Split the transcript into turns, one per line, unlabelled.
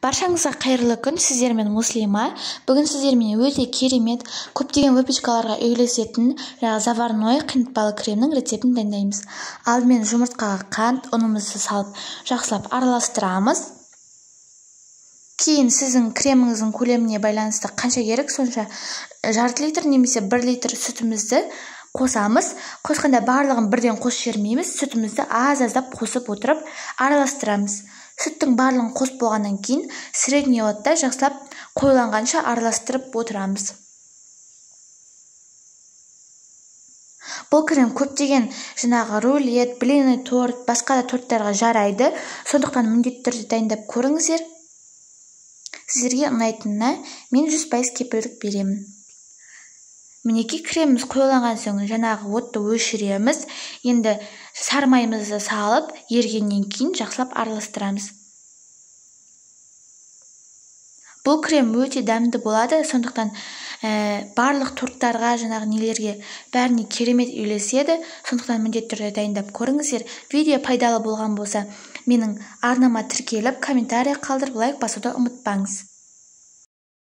Баршаңызға қайырлы күн, сіздермен Муслима. Бүгін сіздермен өте керемет, көптеген выпечкаларға үйлесетін заварной қымтпалы кремнің рецептін дайындаймыз. Алдымен жұмыртқаға қант, ұнымызды салып, жақсылап араластырамыз. Кейін сіздің креміңіздің көлеміне байланысты қанша керек, сонша жарты литр немесе 1 литр сүтімізді қосамыз. Қосқанда барлығын бірден қосып жібермейміз, сүтімізді аз-аздап қосып отырып араластырамыз. Сүттің барлығын қосып болғаннан кейін средний отта жақсылап қоюланғанша араластырып отырамыз. Бұл крем көптеген рулет, блинный торт, басқа да торттарға жарайды. Сондықтан міндетті түрде дайындап көріңіздер. Сіздерге ұнайтынына мен 100% кепілдік беремін. Мінеки креміміз қоюланған соң отты өшіреміз. Енді сармаймызды салып, ергеннен кейін жақсылап араластырамыз. Бұл крем өте дәмді болады, сондықтан барлық торттарға, нелерге бәріне керемет үйлеседі. Сондықтан міндетті түрде дайындап көріңіздер. Видео пайдалы болған болса, менің арнама тіркеліп, комментарий қалдырып, лайк басуды ұмытпаңыз.